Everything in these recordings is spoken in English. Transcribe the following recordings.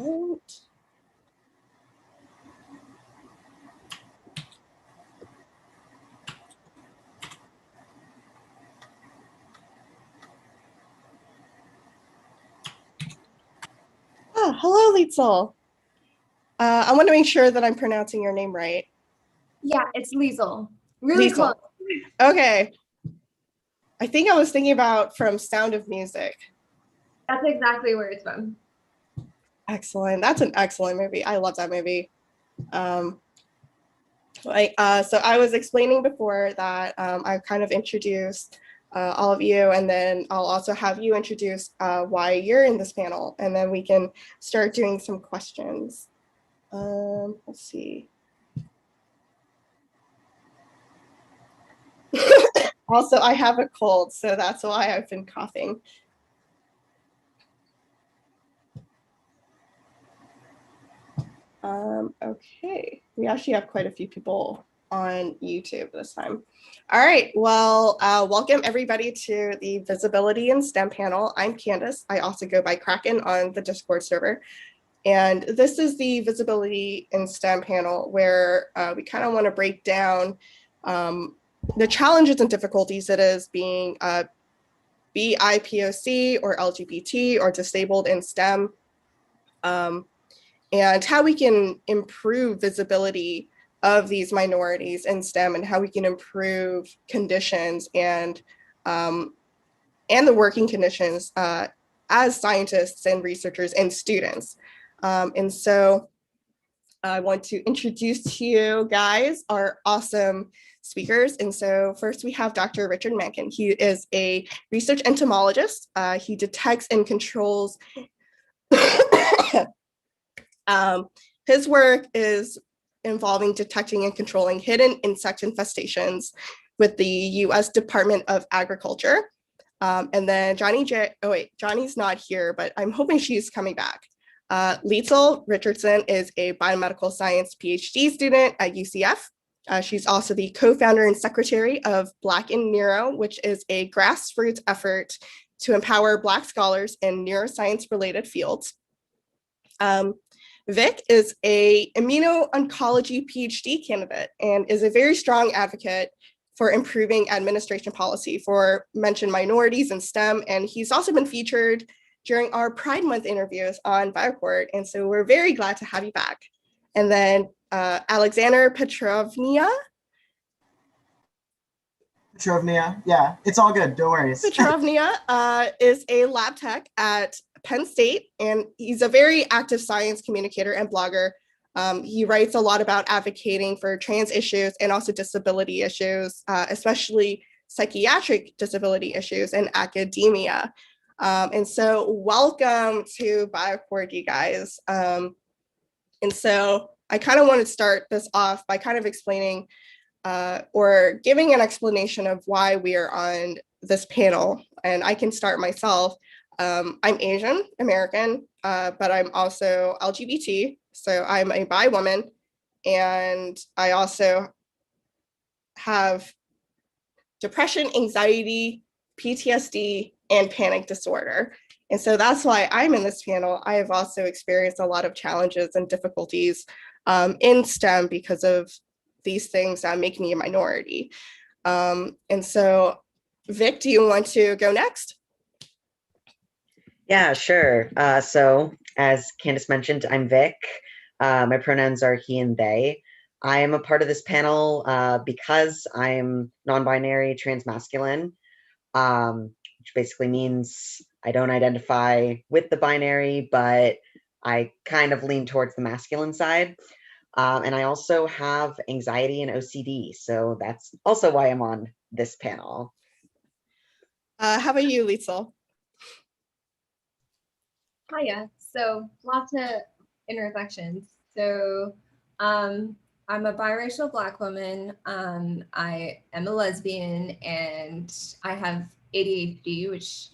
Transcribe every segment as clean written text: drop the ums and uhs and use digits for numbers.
moment. Hello, Liesel. I want to make sure that I'm pronouncing your name right. Yeah, it's Liesel. Really Liesel. close. Okay. I think I was thinking about from Sound of Music. That's exactly where it's from. Excellent. That's an excellent movie. I love that movie. So I was explaining before that I kind of introduced all of you, and then I'll also have you introduce why you're in this panel, and then we can start doing some questions. Let's see. Also, I have a cold, so that's why I've been coughing. Okay, we actually have quite a few people on YouTube this time. All right, well, welcome everybody to the Visibility in STEM panel. I'm Candace. I also go by Kraken on the Discord server. And this is the Visibility in STEM panel where we kind of want to break down the challenges and difficulties it is being BIPOC or LGBT or disabled in STEM, and how we can improve visibility of these minorities in STEM and how we can improve conditions and the working conditions as scientists and researchers and students. And so I want to introduce to you guys our awesome speakers. And so first we have Dr. Richard Mankin. He is a research entomologist. He detects and controls. His work is involving detecting and controlling hidden insect infestations with the U.S. Department of Agriculture. And then Johnny's not here, but I'm hoping she's coming back. Liesel Richardson is a biomedical science PhD student at UCF. She's also the co-founder and secretary of Black in Neuro, which is a grassroots effort to empower Black scholars in neuroscience-related fields. Vic is a immuno-oncology PhD candidate and is a very strong advocate for improving administration policy for mentioned minorities in STEM. And he's also been featured during our Pride Month interviews on BioCourt. And so we're very glad to have you back. And then Alexander Petrovnia. Yeah, it's all good, don't worry. Petrovnia is a lab tech at Penn State, and he's a very active science communicator and blogger. He writes a lot about advocating for trans issues and also disability issues, especially psychiatric disability issues in academia. And so welcome to BioCourt, you guys. And so I kind of want to start this off by kind of explaining or giving an explanation of why we are on this panel. And I can start myself. I'm Asian American, but I'm also LGBT. So I'm a bi woman, and I also have depression, anxiety, PTSD, and panic disorder. And so that's why I'm in this panel. I have also experienced a lot of challenges and difficulties in STEM because of these things that make me a minority. And so, Vic, do you want to go next? Yeah, sure. So as Candace mentioned, I'm Vic. My pronouns are he and they. I am a part of this panel because I'm non-binary transmasculine, which basically means I don't identify with the binary, but I kind of lean towards the masculine side. And I also have anxiety and OCD. So that's also why I'm on this panel. How about you, Liesel? Hiya. So lots of intersections. So I'm a biracial Black woman. I am a lesbian, and I have ADHD, which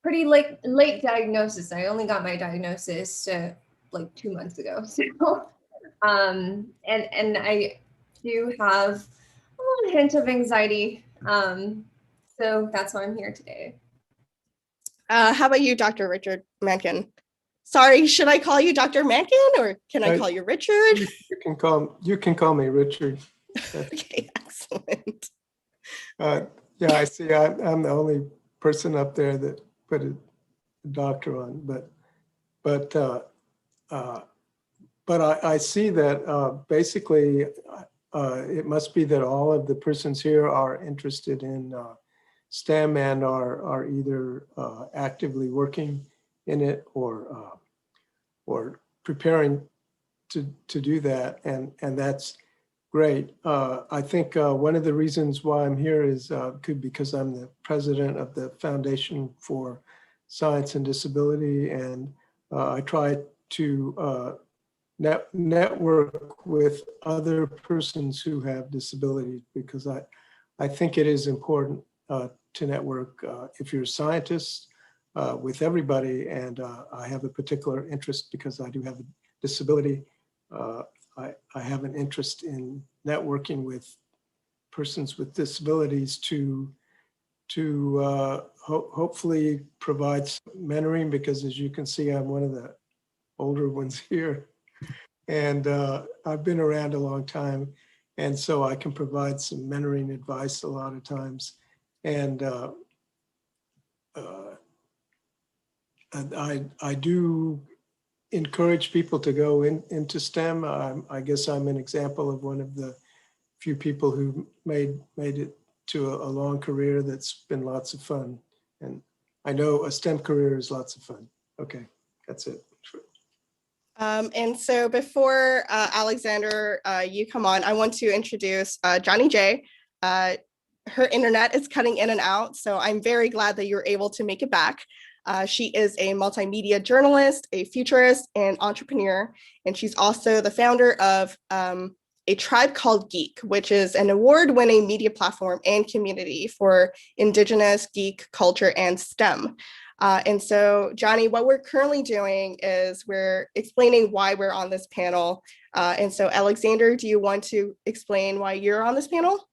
pretty late diagnosis. I only got my diagnosis like 2 months ago. So and I do have a little hint of anxiety. So that's why I'm here today. How about you, Dr. Richard Mankin? Sorry, should I call you Dr. Mankin or can I call you Richard? You can call me Richard. Okay, excellent. Yeah, I see. I'm the only person up there that put a doctor on, but I see that basically it must be that all of the persons here are interested in STEM and are either actively working in it or preparing to do that, and that's great. I think one of the reasons why I'm here is because I'm the president of the Foundation for Science and Disability, and I try to network with other persons who have disabilities, because I think it is important to network if you're a scientist with everybody, and I have a particular interest because I do have a disability. I have an interest in networking with persons with disabilities to hopefully provide some mentoring, because as you can see, I'm one of the older ones here, and I've been around a long time, and so I can provide some mentoring advice a lot of times. And I do encourage people to go into STEM. I guess I'm an example of one of the few people who made it to a long career that's been lots of fun. And I know a STEM career is lots of fun. Okay, that's it. And so before Alexander, you come on, I want to introduce Johnny J. Her internet is cutting in and out, so I'm very glad that you're able to make it back. She is a multimedia journalist, a futurist, and entrepreneur, and she's also the founder of A Tribe Called Geek, which is an award-winning media platform and community for Indigenous geek culture and STEM. And so, Johnny, what we're currently doing is we're explaining why we're on this panel. And so, Alexander, do you want to explain why you're on this panel?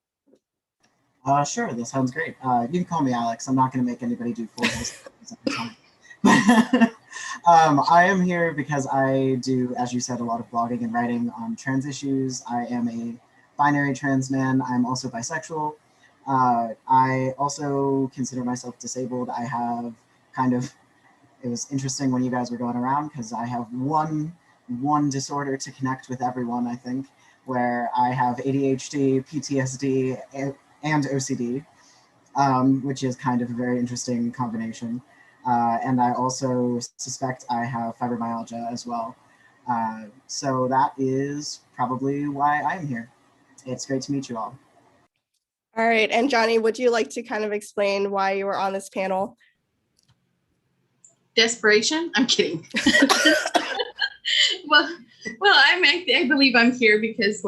Sure, that sounds great. You can call me Alex. I'm not going to make anybody do full voice every time. I am here because I do, as you said, a lot of blogging and writing on trans issues. I am a binary trans man. I'm also bisexual. I also consider myself disabled. I have it was interesting when you guys were going around, because I have one disorder to connect with everyone, I think, where I have ADHD, PTSD, and OCD, which is kind of a very interesting combination. And I also suspect I have fibromyalgia as well. So that is probably why I am here. It's great to meet you all. All right. And Johnny, would you like to kind of explain why you were on this panel? Desperation? I'm kidding. I believe I'm here because,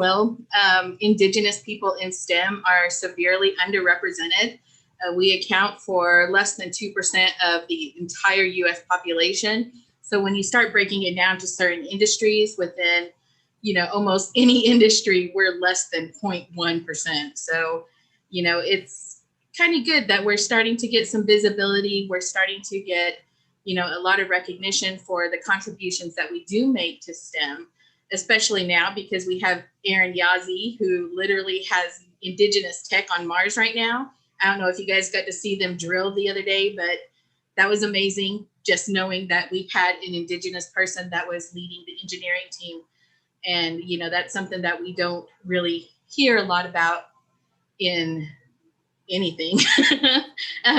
Indigenous people in STEM are severely underrepresented. We account for less than 2% of the entire US population. So when you start breaking it down to certain industries within, almost any industry, we're less than 0.1%. So, it's kind of good that we're starting to get some visibility. We're starting to get, a lot of recognition for the contributions that we do make to STEM, especially now because we have Aaron Yazzie, who literally has Indigenous tech on Mars right now. I don't know if you guys got to see them drill the other day, but that was amazing. Just knowing that we had an Indigenous person that was leading the engineering team. And, that's something that we don't really hear a lot about in anything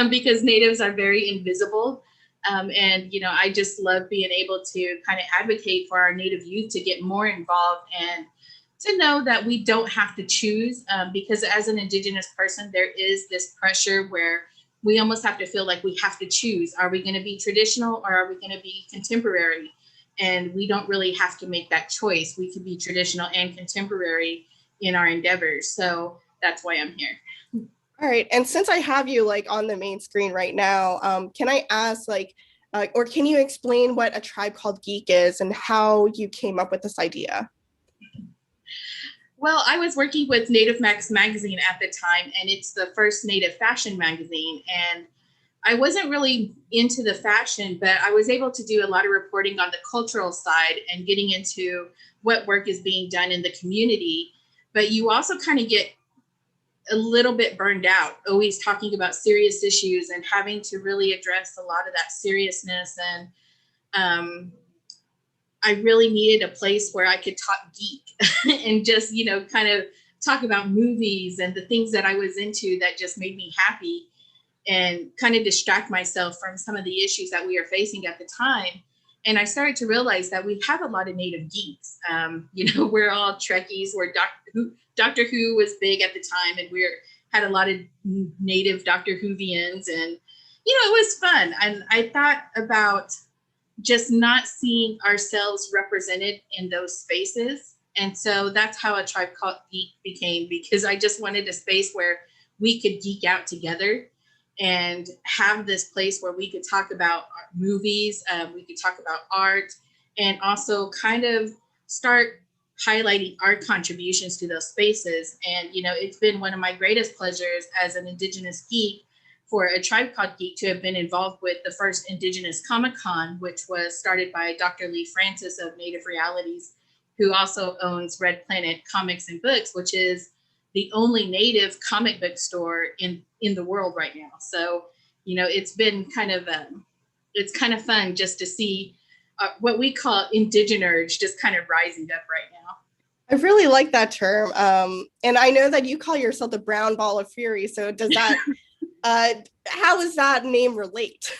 because Natives are very invisible. And, I just love being able to kind of advocate for our Native youth to get more involved and to know that we don't have to choose, because as an Indigenous person, there is this pressure where we almost have to feel like we have to choose. Are we going to be traditional or are we going to be contemporary? And we don't really have to make that choice. We can be traditional and contemporary in our endeavors. So that's why I'm here. All right. And since I have you on the main screen right now, can I ask or can you explain what A Tribe Called Geek is and how you came up with this idea? Well, I was working with Native Max magazine at the time, and it's the first Native fashion magazine. And I wasn't really into the fashion, but I was able to do a lot of reporting on the cultural side and getting into what work is being done in the community. But you also kind of get a little bit burned out, always talking about serious issues and having to really address a lot of that seriousness. And I really needed a place where I could talk geek and just, kind of talk about movies and the things that I was into that just made me happy, and kind of distract myself from some of the issues that we are facing at the time. And I started to realize that we have a lot of native geeks. We're all Trekkies. We're Doctor Who was big at the time, and had a lot of native Doctor Whovians, and it was fun. And I thought about just not seeing ourselves represented in those spaces. And so that's how A Tribe Called Geek became, because I just wanted a space where we could geek out together and have this place where we could talk about movies, we could talk about art, and also kind of start highlighting our contributions to those spaces. And, it's been one of my greatest pleasures as an Indigenous geek for A Tribe Called Geek to have been involved with the first Indigenous Comic-Con, which was started by Dr. Lee Francis of Native Realities, who also owns Red Planet Comics and Books, which is the only native comic book store in the world right now. So, it's been kind of fun just to see what we call indigenerge just kind of rising up right now. I really like that term. And I know that you call yourself the brown ball of fury. So does that, how does that name relate?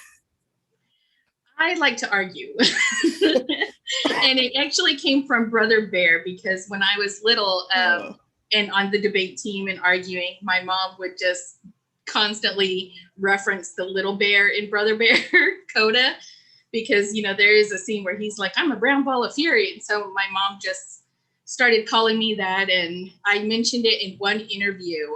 I like to argue. And it actually came from Brother Bear, because when I was little, and on the debate team and arguing, my mom would just constantly reference the little bear in Brother Bear, Coda, because, there is a scene where he's like, I'm a brown ball of fury. And so my mom just started calling me that. And I mentioned it in one interview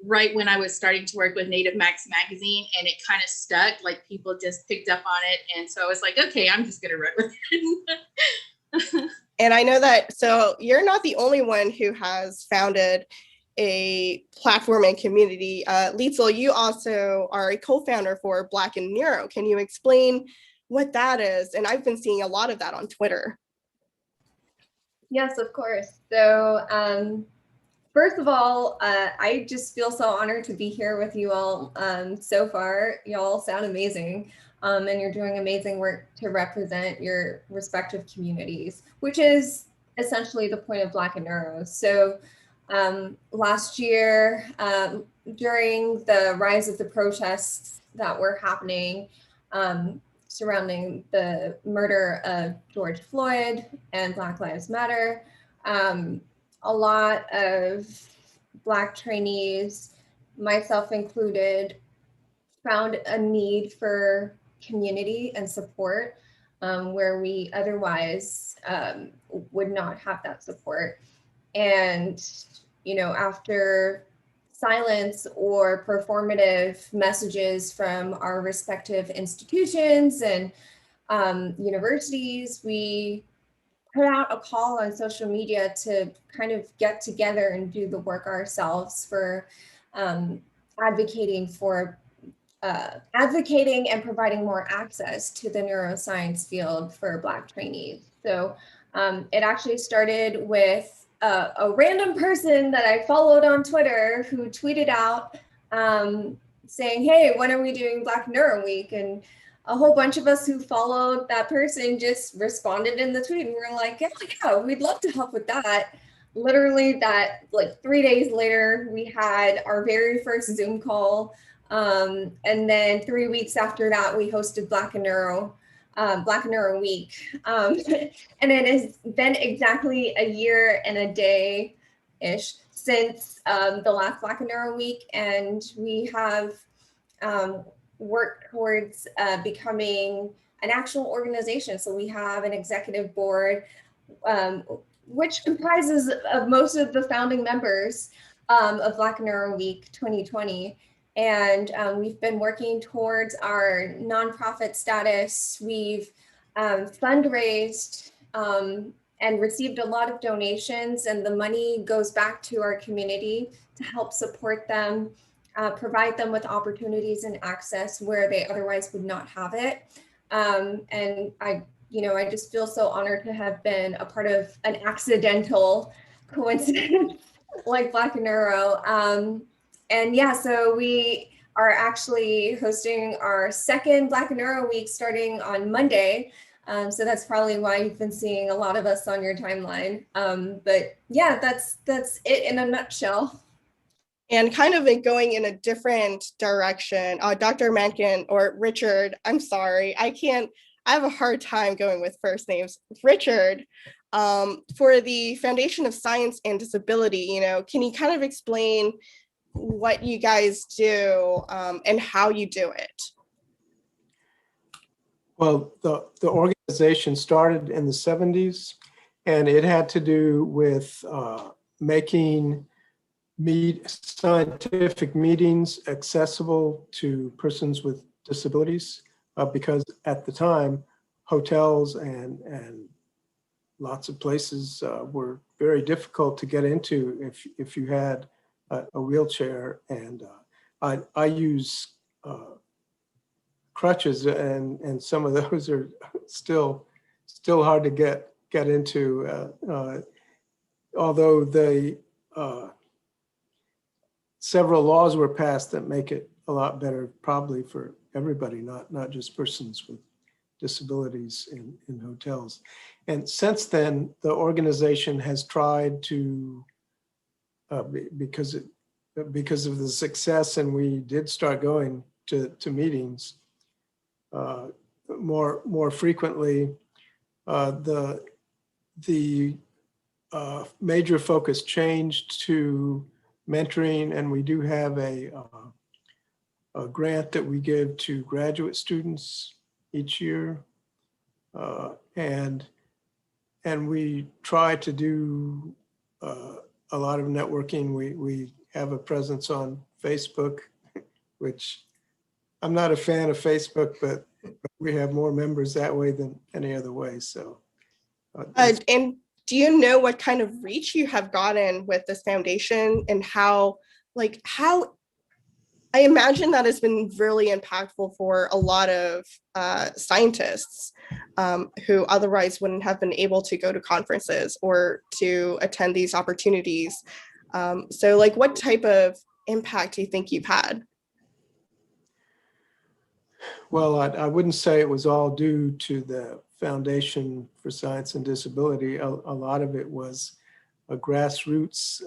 right when I was starting to work with Native Max magazine, and it kind of stuck, like people just picked up on it. And so I was like, okay, I'm just going to run with it. And I know that, so you're not the only one who has founded a platform and community. Liesl, you also are a co-founder for Black and Neuro. Can you explain what that is? And I've been seeing a lot of that on Twitter. Yes, of course. So first of all, I just feel so honored to be here with you all so far. Y'all sound amazing. And you're doing amazing work to represent your respective communities, which is essentially the point of Black and Neuro. So last year, during the rise of the protests that were happening surrounding the murder of George Floyd and Black Lives Matter, a lot of Black trainees, myself included, found a need for community and support where we otherwise would not have that support. And, after silence or performative messages from our respective institutions and universities, we put out a call on social media to kind of get together and do the work ourselves for advocating and providing more access to the neuroscience field for Black trainees. So it actually started with a random person that I followed on Twitter who tweeted out saying, hey, when are we doing Black Neuro Week? And a whole bunch of us who followed that person just responded in the tweet, and we're like, yeah, we'd love to help with that. Literally that, like 3 days later, we had our very first Zoom call. And then 3 weeks after that, we hosted Black and Neuro Week. And it has been exactly a year and a day-ish since the last Black and Neuro Week. And we have worked towards becoming an actual organization. So we have an executive board, which comprises of most of the founding members of Black and Neuro Week 2020. And we've been working towards our nonprofit status. We've fundraised and received a lot of donations, and the money goes back to our community to help support them provide them with opportunities and access where they otherwise would not have it. And I just feel so honored to have been a part of an accidental coincidence like Black Neuro. And yeah, so we are actually hosting our second Black Neuro Week starting on Monday. So that's probably why you've been seeing a lot of us on your timeline. But yeah, that's it in a nutshell. And kind of going in a different direction, Dr. Mankin or Richard, I'm sorry, I have a hard time going with first names. Richard, for the Foundation of Science and Disability, can you kind of explain what you guys do and how you do it? Well, the organization started in the 70s, and it had to do with making scientific meetings accessible to persons with disabilities, because at the time, hotels and lots of places were very difficult to get into if you had a wheelchair. And I use crutches, and some of those are still hard to get into, although the several laws were passed that make it a lot better, probably for everybody, not just persons with disabilities in hotels. And since then, the organization has tried to, because of the success, and we did start going to meetings more frequently. The major focus changed to mentoring, and we do have a grant that we give to graduate students each year, and we try to do a lot of networking. We have a presence on Facebook, which I'm not a fan of Facebook, but we have more members that way than any other way. So, and do you know what kind of reach you have gotten with this foundation, and how I imagine that has been really impactful for a lot of scientists who otherwise wouldn't have been able to go to conferences or to attend these opportunities. So what type of impact do you think you've had? Well, I wouldn't say it was all due to the Foundation for Science and Disability. A lot of it was a grassroots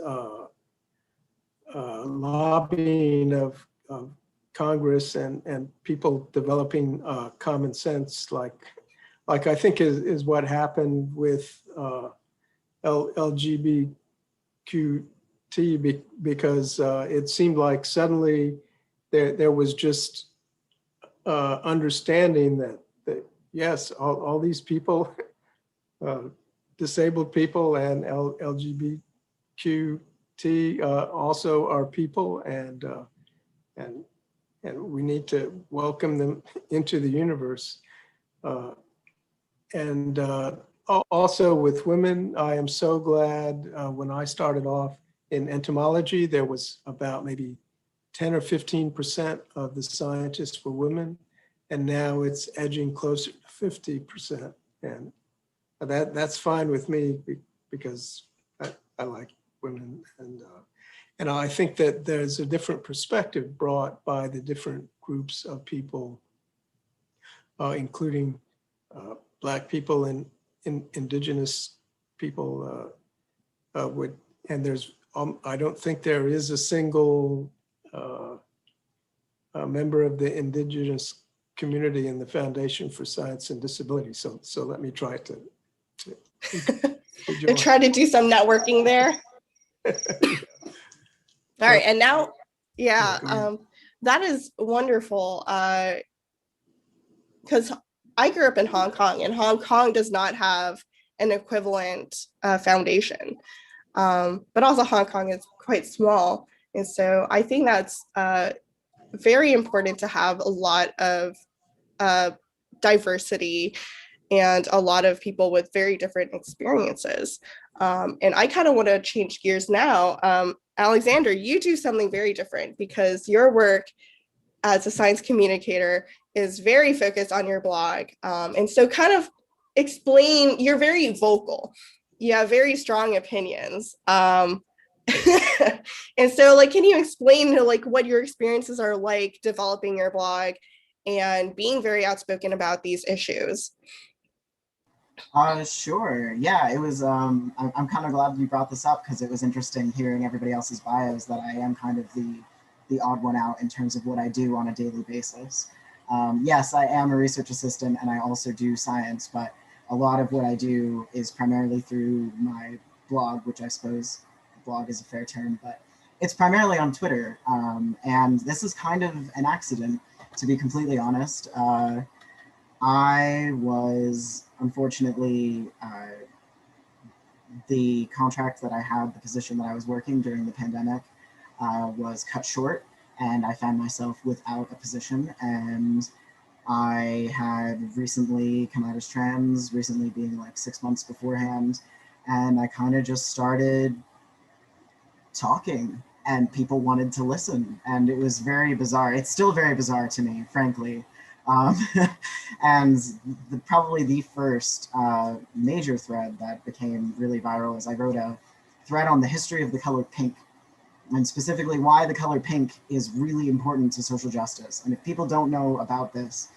lobbying of Congress and people developing common sense, like I think is what happened with LGBTQ, because it seemed like suddenly there was just understanding that yes, all these people, disabled people and LGBTQ also are people, and we need to welcome them into the universe. And also with women, I am so glad when I started off in entomology, there was about maybe 10 or 15% of the scientists were women, and now it's edging closer to 50%. And that's fine with me because I like women, and I think that there's a different perspective brought by the different groups of people, including Black people and indigenous people and there's I don't think there is a single member of the indigenous community in the Foundation for Science and Disability. So let me try to try to do some networking there. All right, and now, that is wonderful, because I grew up in Hong Kong, and Hong Kong does not have an equivalent foundation, but also Hong Kong is quite small, and so I think that's very important to have a lot of diversity and a lot of people with very different experiences. And I kind of want to change gears now. Alexander, you do something very different because your work as a science communicator is very focused on your blog. And so kind of explain, you're very vocal. You have very strong opinions. And so like, can you explain like what your experiences are like developing your blog and being very outspoken about these issues? Sure. Yeah, it was. I'm kind of glad you brought this up because it was interesting hearing everybody else's bios that I am kind of the odd one out in terms of what I do on a daily basis. Yes, I am a research assistant and I also do science, but a lot of what I do is primarily through my blog, which I suppose blog is a fair term, but it's primarily on Twitter. And this is kind of an accident, to be completely honest. I was unfortunately the contract that I had, the position that I was working during the pandemic, was cut short, and I found myself without a position. And I had recently come out as trans, recently being like 6 months beforehand, and I kind of just started talking and people wanted to listen, and it was very bizarre. It's still very bizarre to me, frankly. um, and probably the first major thread that became really viral is I wrote a thread on the history of the color pink, and specifically why the color pink is really important to social justice. And if people don't know about this,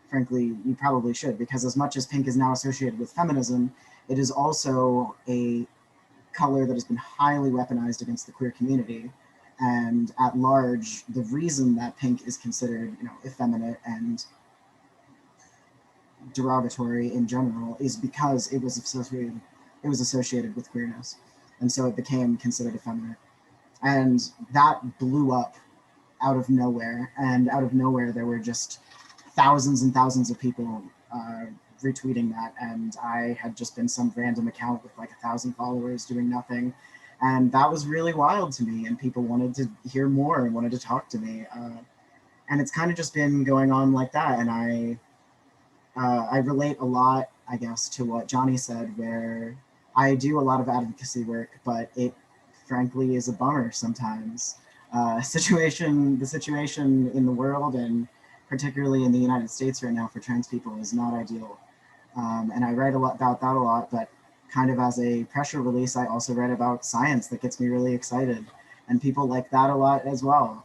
frankly, you probably should, because as much as pink is now associated with feminism, it is also a color that has been highly weaponized against the queer community. And at large, the reason that pink is considered, effeminate and derogatory in general is because it was associated with queerness. And so it became considered effeminate. And that blew up out of nowhere. And out of nowhere, there were just thousands and thousands of people retweeting that. And I had just been some random account with like 1,000 followers doing nothing. And that was really wild to me. And people wanted to hear more and wanted to talk to me. And it's kind of just been going on like that. And I relate a lot, I guess, to what Johnny said, where I do a lot of advocacy work, but it frankly is a bummer sometimes. The situation in the world, and particularly in the United States right now for trans people, is not ideal. And I write a lot about that a lot, but kind of as a pressure release, I also write about science that gets me really excited. And people like that a lot as well.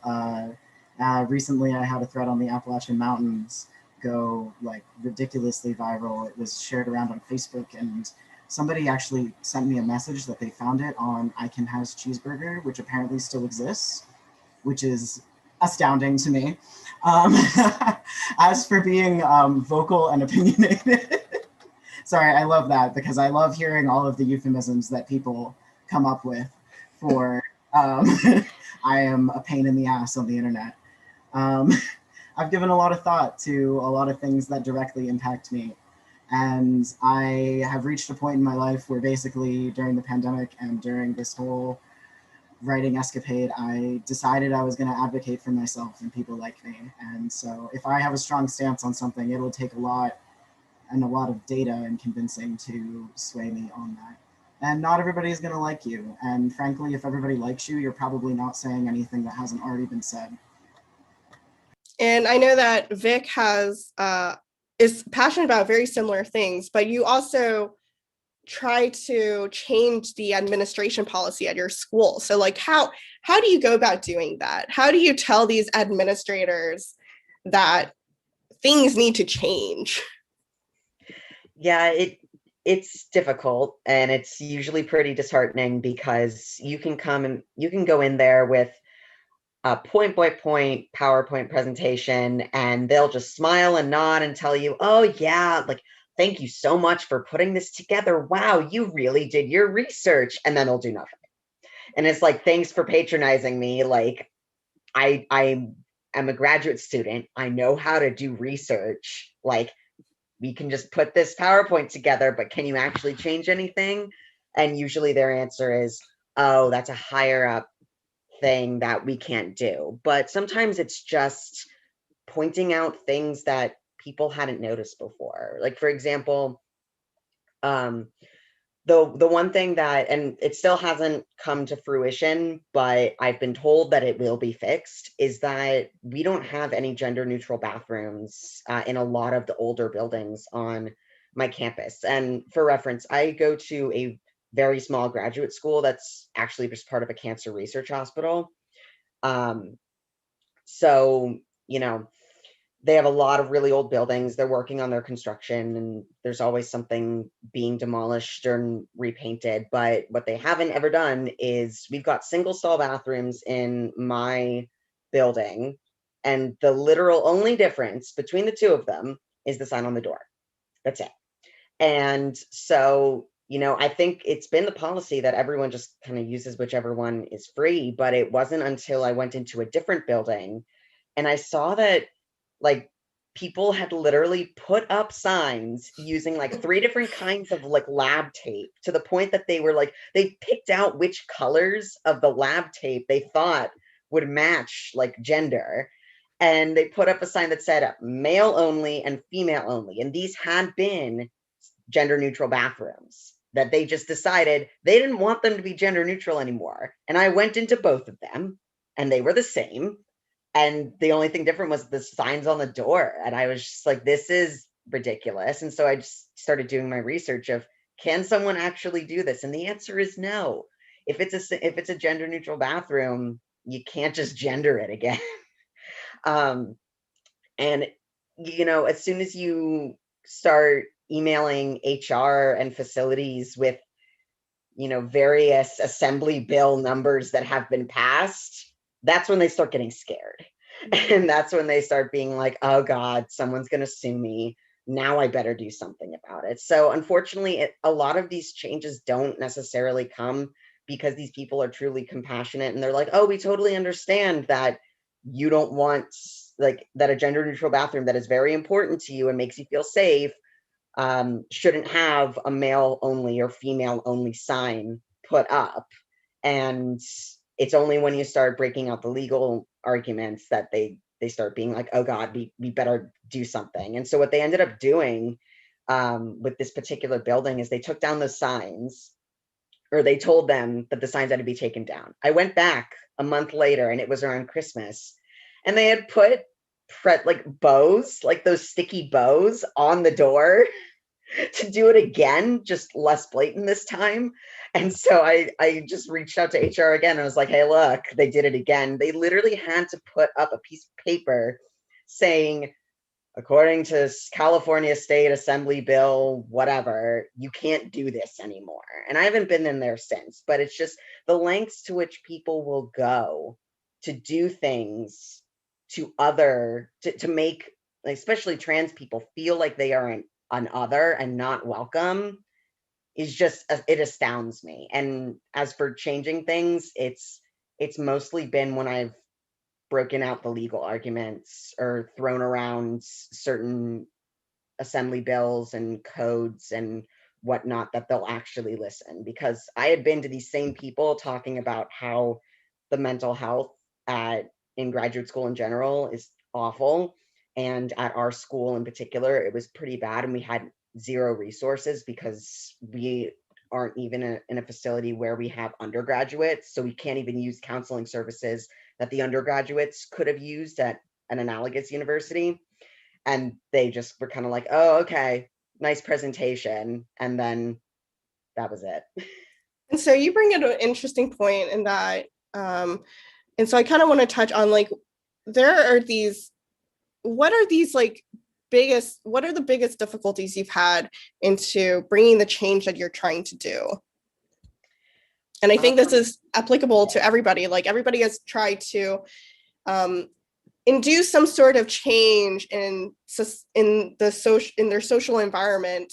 Recently, I had a thread on the Appalachian Mountains go like ridiculously viral. It was shared around on Facebook, and somebody actually sent me a message that they found it on I Can House Cheeseburger, which apparently still exists, which is astounding to me. As for being vocal and opinionated, sorry, I love that because I love hearing all of the euphemisms that people come up with for I am a pain in the ass on the internet. I've given a lot of thought to a lot of things that directly impact me. And I have reached a point in my life where basically during the pandemic and during this whole writing escapade, I decided I was going to advocate for myself and people like me. And so if I have a strong stance on something, it'll take a lot of data and convincing to sway me on that. And not everybody is going to like you. And frankly, if everybody likes you, you're probably not saying anything that hasn't already been said. And I know that Vic is passionate about very similar things, but you also try to change the administration policy at your school. So like how do you go about doing that? How do you tell these administrators that things need to change? Yeah, it's difficult, and it's usually pretty disheartening because you can go in there with a point by point PowerPoint presentation, and they'll just smile and nod and tell you, oh yeah, like, thank you so much for putting this together. Wow, you really did your research. And then they'll do nothing. And it's like, thanks for patronizing me. Like, I am a graduate student. I know how to do research. Like, we can just put this PowerPoint together, but can you actually change anything? And usually their answer is, oh, that's a higher up thing that we can't do. But sometimes it's just pointing out things that people hadn't noticed before. Like, for example, the one thing that, and it still hasn't come to fruition, but I've been told that it will be fixed, is that we don't have any gender neutral bathrooms in a lot of the older buildings on my campus. And for reference, I go to a very small graduate school that's actually just part of a cancer research hospital. Um, so, you know, they have a lot of really old buildings. They're working on their construction, and there's always something being demolished or repainted. But what they haven't ever done is we've got single stall bathrooms in my building, and the literal only difference between the two of them is the sign on the door. That's it. And so, you know, I think it's been the policy that everyone just kind of uses whichever one is free. But it wasn't until I went into a different building and I saw that, like, people had literally put up signs using like 3 different kinds of like lab tape, to the point that they were like, they picked out which colors of the lab tape they thought would match like gender. And they put up a sign that said male only and female only. And these had been gender neutral bathrooms that they just decided they didn't want them to be gender neutral anymore. And I went into both of them and they were the same. And the only thing different was the signs on the door. And I was just like, this is ridiculous. And so I just started doing my research of, can someone actually do this? And the answer is no. If it's a gender neutral bathroom, you can't just gender it again. And you know, as soon as you start emailing HR and facilities with, you know, various assembly bill numbers that have been passed, that's when they start getting scared. And that's when they start being like, oh God, someone's going to sue me. Now I better do something about it. So unfortunately, a lot of these changes don't necessarily come because these people are truly compassionate and they're like, oh, we totally understand that you don't want, like, that a gender neutral bathroom that is very important to you and makes you feel safe shouldn't have a male only or female only sign put up. And it's only when you start breaking out the legal arguments that they start being like, oh God, we better do something. And so what they ended up doing with this particular building is they took down the signs, or they told them that the signs had to be taken down. I went back a month later and it was around Christmas, and they had put like bows, like those sticky bows on the door to do it again, just less blatant this time. And so I just reached out to HR again and I was like, hey, look, they did it again. They literally had to put up a piece of paper saying, according to California State Assembly Bill, whatever, you can't do this anymore. And I haven't been in there since, but it's just the lengths to which people will go to do things to make, especially trans people, feel like they are an other and not welcome is just, it astounds me. And as for changing things, it's mostly been when I've broken out the legal arguments or thrown around certain assembly bills and codes and whatnot that they'll actually listen. Because I had been to these same people talking about how the mental health in graduate school in general is awful, and at our school in particular it was pretty bad, and we had zero resources because we aren't even in a facility where we have undergraduates, so we can't even use counseling services that the undergraduates could have used at an analogous university. And they just were kind of like, oh, okay, nice presentation, and then that was it. And so you bring in an interesting point in that, and so I kind of want to touch on, like, there are these, what are the biggest difficulties you've had into bringing the change that you're trying to do? And I think this is applicable to everybody. Like, everybody has tried to induce some sort of change in their social environment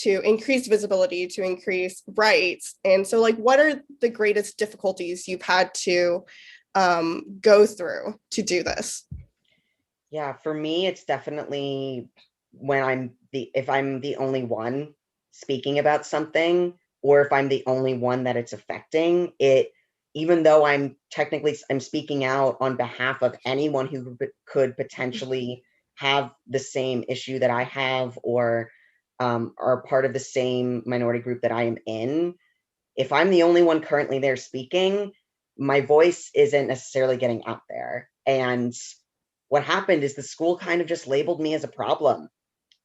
to increase visibility, to increase rights. And so, like, what are the greatest difficulties you've had to go through to do this? Yeah, for me, it's definitely when if I'm the only one speaking about something, or if I'm the only one that it's affecting, even though I'm speaking out on behalf of anyone who could potentially have the same issue that I have, or are part of the same minority group that I am in, if I'm the only one currently there speaking, my voice isn't necessarily getting out there. And what happened is the school kind of just labeled me as a problem.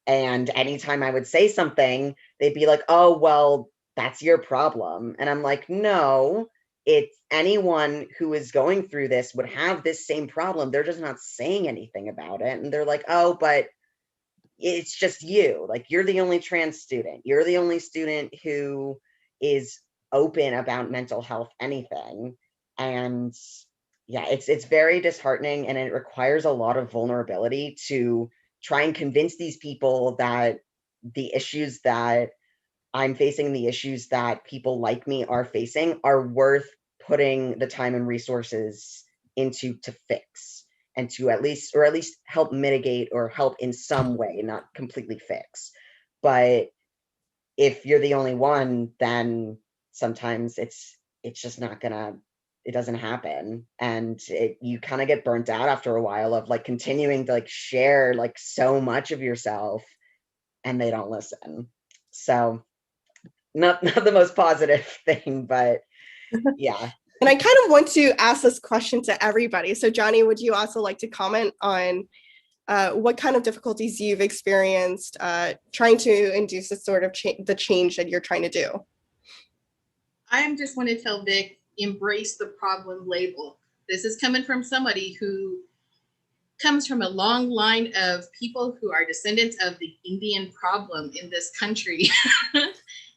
And anytime I would say something, they'd be like, oh, well, that's your problem. And I'm like, no, it's anyone who is going through this would have this same problem. They're just not saying anything about it. And they're like, oh, but it's just you. Like, you're the only trans student. You're the only student who is open about mental health, anything. And yeah, it's very disheartening, and it requires a lot of vulnerability to try and convince these people that the issues that I'm facing, the issues that people like me are facing, are worth putting the time and resources into to fix, and to at least help mitigate or help in some way, not completely fix. But if you're the only one, then sometimes it's just not gonna, it doesn't happen. And you kind of get burnt out after a while of like continuing to like share like so much of yourself, and they don't listen. So not the most positive thing, but yeah. And I kind of want to ask this question to everybody. So Johnny, would you also like to comment on what kind of difficulties you've experienced trying to induce this sort of the change that you're trying to do? I just want to tell Vic, embrace the problem label. This is coming from somebody who comes from a long line of people who are descendants of the Indian problem in this country.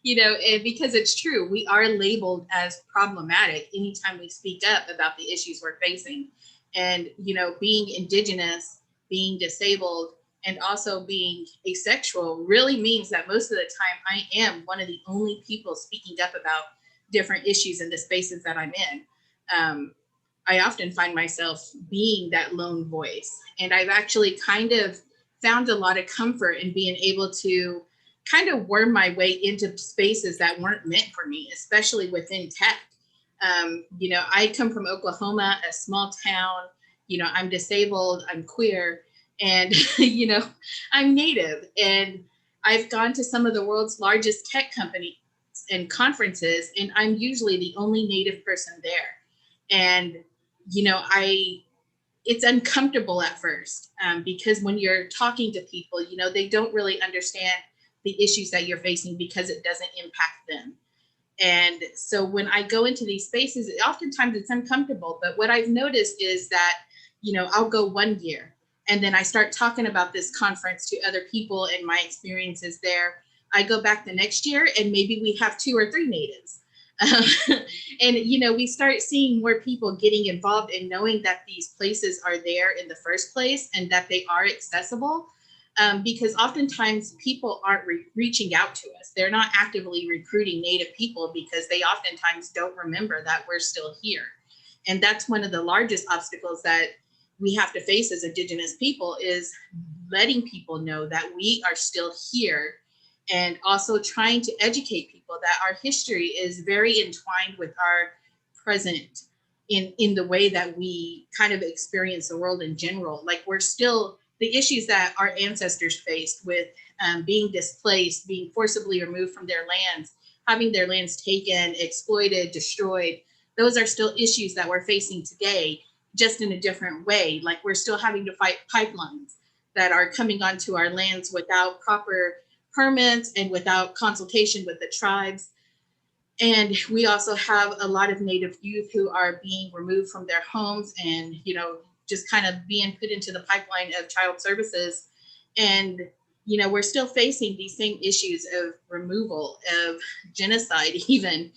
You know, because it's true, we are labeled as problematic anytime we speak up about the issues we're facing. And, you know, being Indigenous, being disabled, and also being asexual really means that most of the time I am one of the only people speaking up about different issues in the spaces that I'm in. I often find myself being that lone voice. And I've actually kind of found a lot of comfort in being able to kind of worm my way into spaces that weren't meant for me, especially within tech. You know, I come from Oklahoma, a small town. You know, I'm disabled, I'm queer, and, you know, I'm Native. And I've gone to some of the world's largest tech companies and conferences, and I'm usually the only Native person there. And, you know, it's uncomfortable at first because when you're talking to people, you know, they don't really understand the issues that you're facing because it doesn't impact them. And so when I go into these spaces, oftentimes it's uncomfortable. But what I've noticed is that, you know, I'll go 1 year and then I start talking about this conference to other people and my experiences there. I go back the next year and maybe we have 2 or 3 natives. And, you know, we start seeing more people getting involved and knowing that these places are there in the first place and that they are accessible. Because oftentimes people aren't reaching out to us. They're not actively recruiting Native people because they oftentimes don't remember that we're still here. And that's one of the largest obstacles that we have to face as Indigenous people, is letting people know that we are still here, and also trying to educate people that our history is very entwined with our present in the way that we kind of experience the world in general. Like, we're still, the issues that our ancestors faced with being displaced, being forcibly removed from their lands, having their lands taken, exploited, destroyed, those are still issues that we're facing today, just in a different way. Like, we're still having to fight pipelines that are coming onto our lands without proper permits and without consultation with the tribes. And we also have a lot of Native youth who are being removed from their homes and, you know, just kind of being put into the pipeline of child services. And, you know, we're still facing these same issues of removal, of genocide even.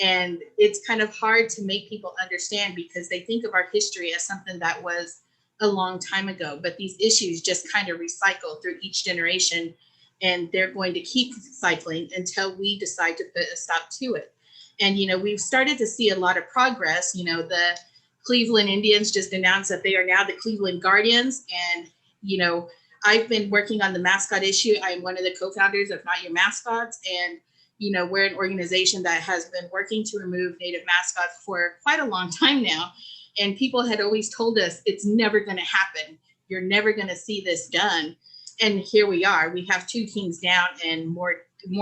And it's kind of hard to make people understand because they think of our history as something that was a long time ago, but these issues just kind of recycle through each generation, and they're going to keep cycling until we decide to put a stop to it. And, you know, we've started to see a lot of progress. You know, the Cleveland Indians just announced that they are now the Cleveland Guardians. And, you know, I've been working on the mascot issue. I'm one of the co-founders of Not Your Mascots. And, you know, we're an organization that has been working to remove Native mascots for quite a long time now. And people had always told us it's never going to happen. You're never going to see this done. and here we are. We have 2 teams down and more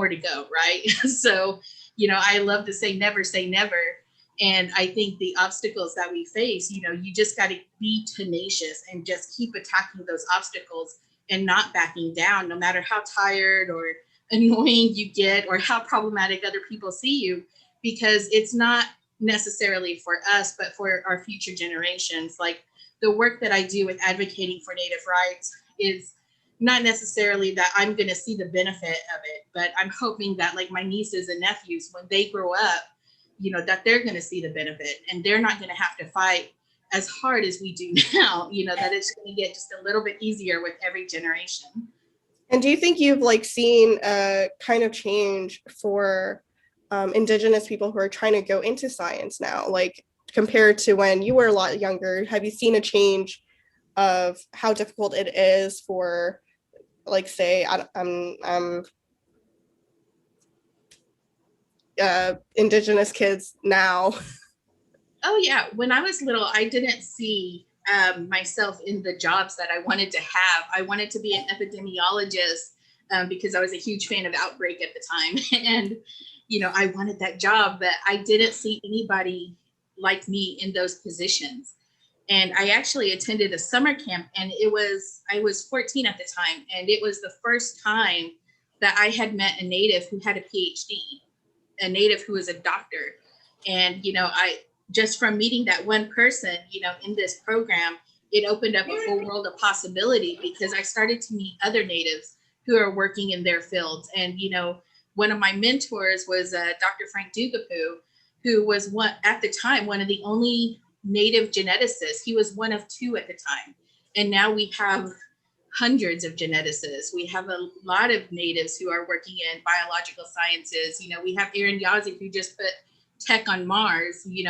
to go, right? So, I love to say never say never. And I think the obstacles that we face, you just got to be tenacious and just keep attacking those obstacles and not backing down, no matter how tired or annoying you get or how problematic other people see you, because it's not necessarily for us, but for our future generations. Like the work that I do with advocating for Native rights is not necessarily that I'm going to see the benefit of it, but I'm hoping that like my nieces and nephews, when they grow up, that they're going to see the benefit and they're not going to have to fight as hard as we do now, that it's going to get just a little bit easier with every generation. And do you think you've like seen a kind of change for Indigenous people who are trying to go into science now, like compared to when you were a lot younger? Have you seen a change of how difficult it is for, like, say, Indigenous kids now? Oh yeah, when I was little, I didn't see myself in the jobs that I wanted to have. I wanted to be an epidemiologist because I was a huge fan of Outbreak at the time. And, I wanted that job, but I didn't see anybody like me in those positions. And I actually attended a summer camp, and I was 14 at the time. And it was the first time that I had met a Native who had a PhD, a Native who was a doctor. And, I just from meeting that one person, in this program, it opened up a whole world of possibility because I started to meet other Natives who are working in their fields. And, one of my mentors was Dr. Frank Dugapu, who was at the time, one of the only Native geneticists. He was one of 2 at the time. And now we have hundreds of geneticists. We have a lot of Natives who are working in biological sciences. We have Aaron Yazzie, who just put tech on Mars. We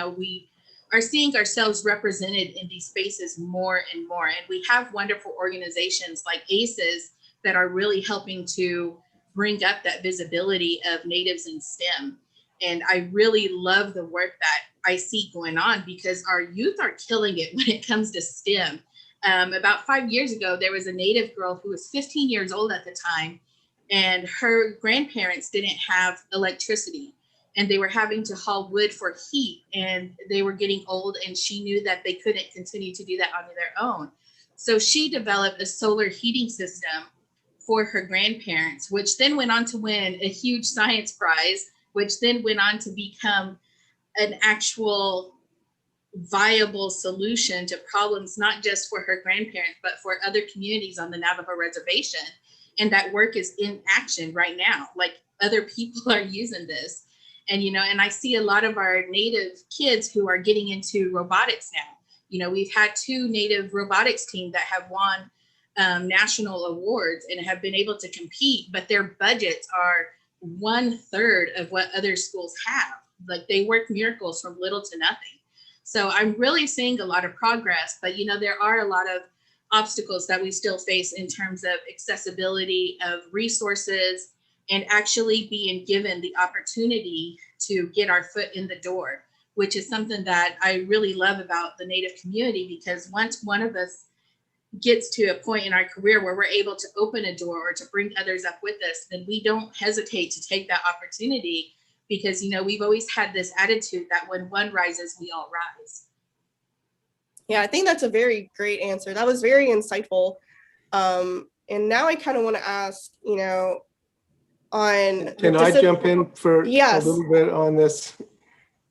are seeing ourselves represented in these spaces more and more. And we have wonderful organizations like ACEs that are really helping to bring up that visibility of Natives in STEM. And I really love the work that I see going on because our youth are killing it when it comes to STEM. About 5 years ago, there was a Native girl who was 15 years old at the time, and her grandparents didn't have electricity. And they were having to haul wood for heat, and they were getting old, and she knew that they couldn't continue to do that on their own. So she developed a solar heating system for her grandparents, which then went on to win a huge science prize, which then went on to become an actual viable solution to problems, not just for her grandparents, but for other communities on the Navajo reservation. And that work is in action right now. Like other people are using this. And, and I see a lot of our Native kids who are getting into robotics now. We've had 2 Native robotics teams that have won national awards and have been able to compete, but their budgets are 1/3 of what other schools have. Like they work miracles from little to nothing. So I'm really seeing a lot of progress, but there are a lot of obstacles that we still face in terms of accessibility of resources and actually being given the opportunity to get our foot in the door, which is something that I really love about the Native community, because once one of us gets to a point in our career where we're able to open a door or to bring others up with us, then we don't hesitate to take that opportunity because, we've always had this attitude that when one rises, we all rise. Yeah, I think that's a very great answer. That was very insightful. And now I kind of want to ask, on... Can I jump in for Yes. a little bit on this?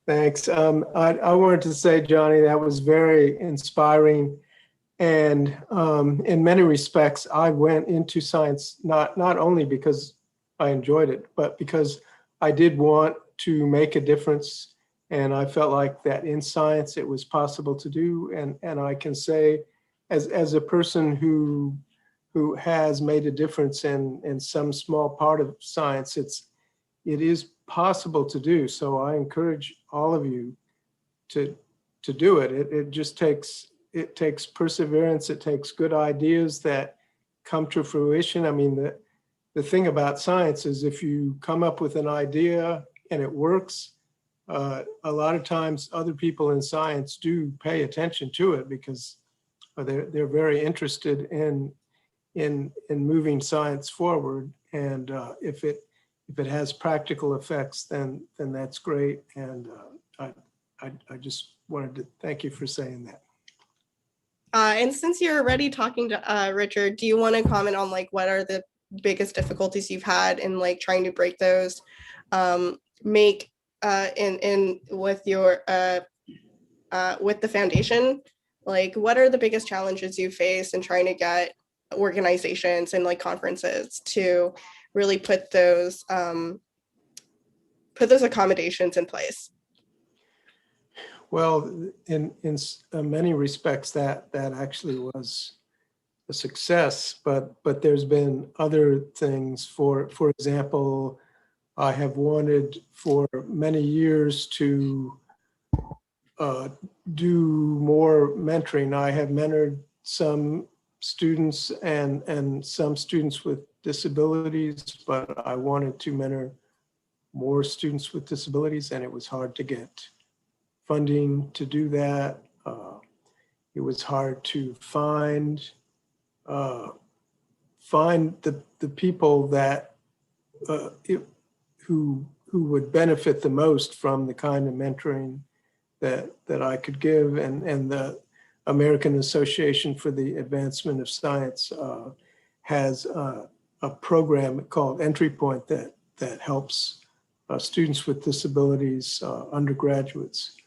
Thanks. I wanted to say, Johnny, that was very inspiring. And in many respects, I went into science not only because I enjoyed it, but because I did want to make a difference. And I felt like that in science, it was possible to do. And I can say, as a person who has made a difference in some small part of science, it is possible to do. So I encourage all of you to do it. It just takes perseverance. It takes good ideas that come to fruition. I mean, the thing about science is if you come up with an idea and it works, a lot of times other people in science do pay attention to it because they're very interested in in moving science forward. And if it has practical effects, then that's great. And I just wanted to thank you for saying that. And since you're already talking to Richard, do you want to comment on like what are the biggest difficulties you've had in like trying to break those, make in with your with the foundation? Like, what are the biggest challenges you face in trying to get organizations and like conferences to really put those accommodations in place? Well, in many respects, that actually was a success, but there's been other things. For example, I have wanted for many years to do more mentoring. I have mentored some students and some students with disabilities, but I wanted to mentor more students with disabilities, and it was hard to get funding to do that. It was hard to find the people that who would benefit the most from the kind of mentoring that I could give, and the American Association for the Advancement of Science has a program called Entry Point that helps students with disabilities, undergraduates,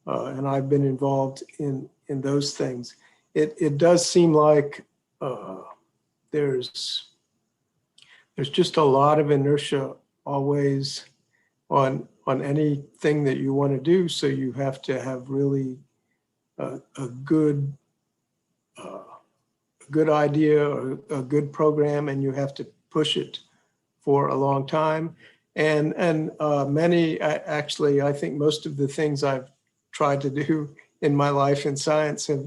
and I've been involved in those things. It does seem like there's just a lot of inertia always on anything that you want to do, so you have to have really a good idea or a good program, and you have to push it for a long time. And many, actually, I think most of the things I've tried to do in my life in science have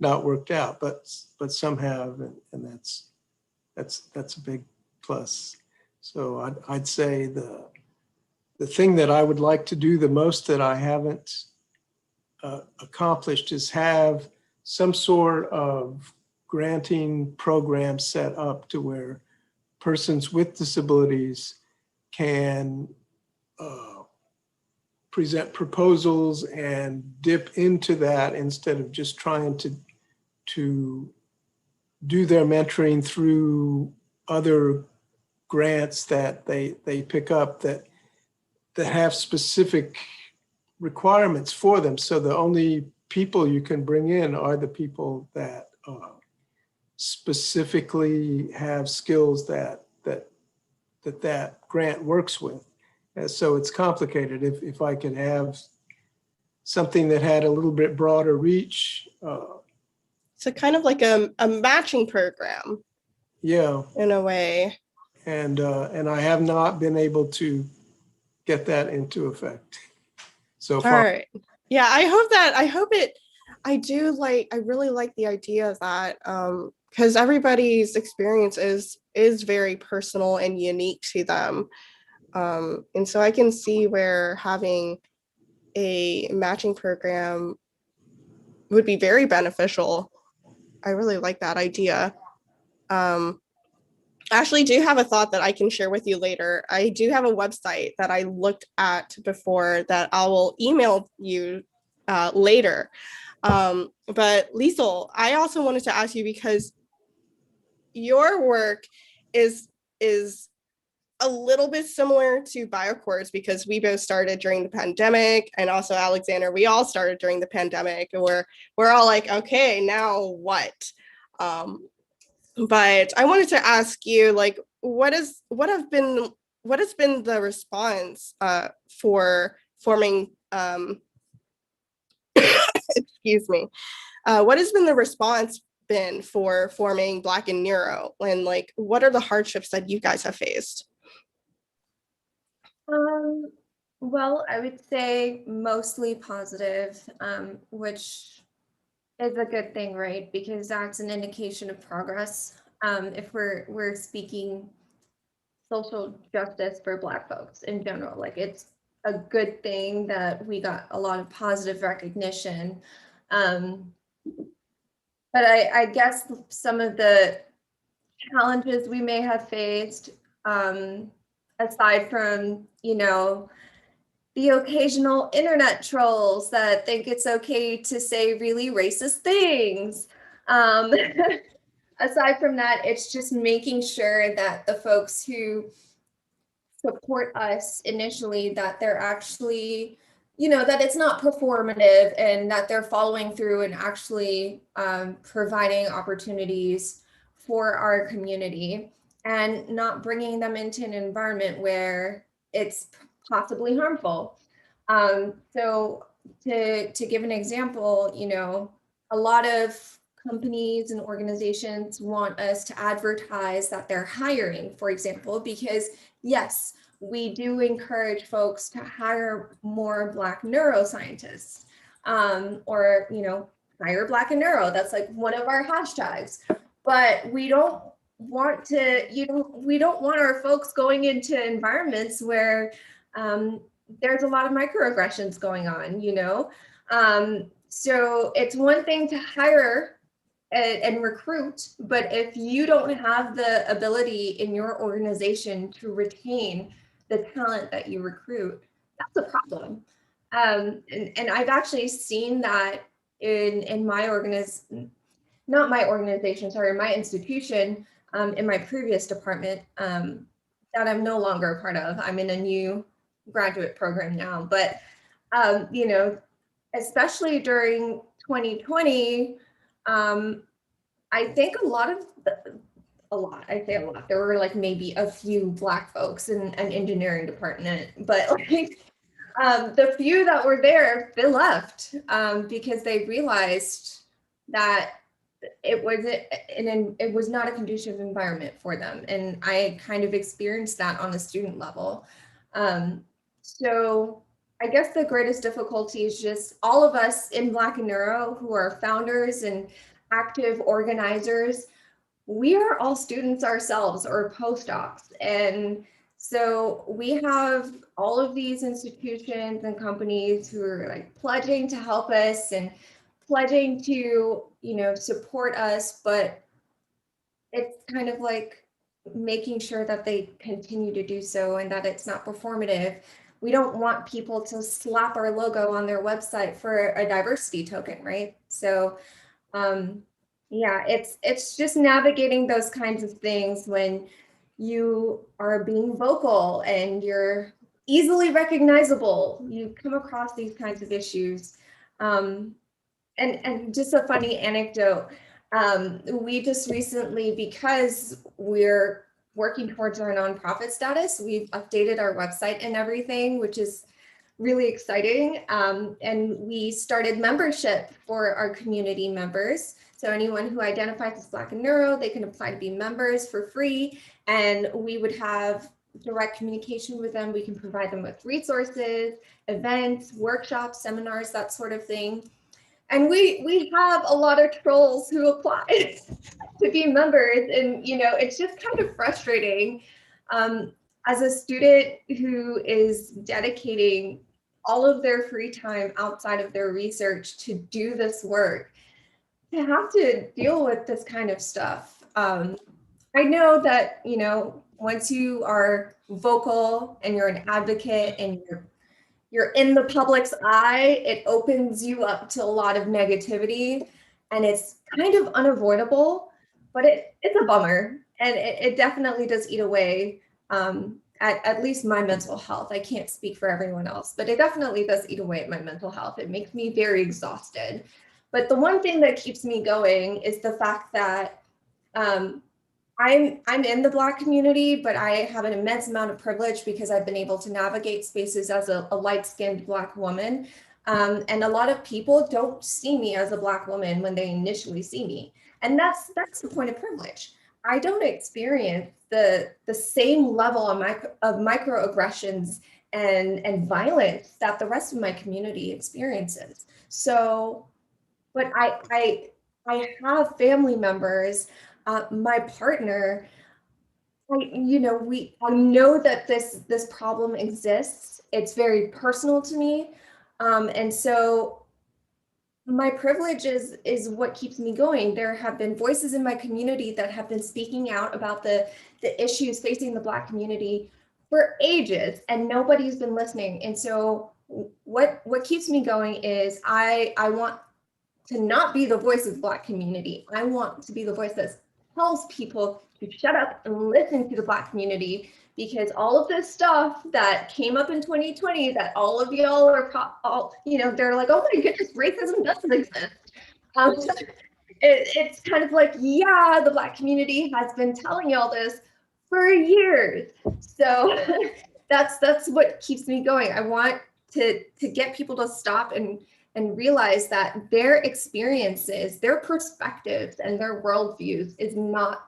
not worked out, but some have, and that's a big plus. So I'd say the thing that I would like to do the most that I haven't accomplished is have some sort of granting program set up to where persons with disabilities can present proposals and dip into that instead of just trying to do their mentoring through other grants that they pick up that have specific requirements for them. So the only people you can bring in are the people that specifically have skills that grant works with. And so it's complicated. If I could have something that had a little bit broader reach. So kind of like a matching program. Yeah. In a way. And I have not been able to get that into effect so far. All right. Yeah, I really like the idea that because everybody's experience is very personal and unique to them. And so I can see where having a matching program would be very beneficial. I really like that idea. I actually do have a thought that I can share with you later. I do have a website that I looked at before that I will email you later. But Liesl, I also wanted to ask you, because your work is a little bit similar to BioCores, because we both started during the pandemic, and also Alexander, we all started during the pandemic, and we're all like, okay, now what? But I wanted to ask you, like, what has been the response for forming excuse me, what has been the response been for forming Black in Neuro, and like what are the hardships that you guys have faced? Well, I would say mostly positive, which is a good thing, right? Because that's an indication of progress. If we're speaking social justice for Black folks in general, like it's a good thing that we got a lot of positive recognition. But I guess some of the challenges we may have faced, aside from, the occasional internet trolls that think it's okay to say really racist things. Aside from that, it's just making sure that the folks who support us initially, that they're actually, that it's not performative and that they're following through and actually providing opportunities for our community and not bringing them into an environment where it's possibly harmful. So to give an example, a lot of companies and organizations want us to advertise that they're hiring, for example, because yes, we do encourage folks to hire more Black neuroscientists, or, hire Black and neuro. That's like one of our hashtags. But we don't want our folks going into environments where there's a lot of microaggressions going on, so it's one thing to hire and recruit, but if you don't have the ability in your organization to retain the talent that you recruit, that's a problem. And I've actually seen that in my not my organization, sorry, my institution, in my previous department, that I'm no longer a part of. I'm in a new graduate program now, but especially during 2020, I think I say a lot, there were like maybe a few Black folks in an engineering department, but like the few that were there, they left because they realized that it was not a conducive environment for them. And I kind of experienced that on a student level. So I guess the greatest difficulty is just all of us in Black and Neuro who are founders and active organizers, we are all students ourselves or postdocs. And so we have all of these institutions and companies who are like pledging to help us and pledging to, support us, but it's kind of like making sure that they continue to do so and that it's not performative. We don't want people to slap our logo on their website for a diversity token, right? So yeah, it's just navigating those kinds of things when you are being vocal and you're easily recognizable. You come across these kinds of issues. And just a funny anecdote, we just recently, because we're working towards our nonprofit status, we've updated our website and everything, which is really exciting. And we started membership for our community members. So anyone who identifies as Black and Neuro, they can apply to be members for free. And we would have direct communication with them. We can provide them with resources, events, workshops, seminars, that sort of thing. And we have a lot of trolls who apply to be members. And, it's just kind of frustrating. As a student who is dedicating all of their free time outside of their research to do this work, to have to deal with this kind of stuff. I know that, once you are vocal and you're an advocate and you're in the public's eye, it opens you up to a lot of negativity, and it's kind of unavoidable, but it's a bummer. And it definitely does eat away at least my mental health. I can't speak for everyone else, but it definitely does eat away at my mental health. It makes me very exhausted. But the one thing that keeps me going is the fact that I'm in the Black community, but I have an immense amount of privilege because I've been able to navigate spaces as a light-skinned Black woman. And a lot of people don't see me as a Black woman when they initially see me. And that's the point of privilege. I don't experience the same level of microaggressions and violence that the rest of my community experiences. So, but I have family members, my partner, I know that this problem exists. It's very personal to me. And so my privilege is what keeps me going. There have been voices in my community that have been speaking out about the issues facing the Black community for ages, and nobody's been listening. And so what keeps me going is I want to not be the voice of the Black community. I want to be the voice that tells people to shut up and listen to the Black community, because all of this stuff that came up in 2020 that all of y'all are, they're like, oh my goodness, racism doesn't exist. It's kind of like, yeah, the Black community has been telling y'all this for years. So that's what keeps me going. I want to get people to stop and realize that their experiences, their perspectives, and their worldviews is not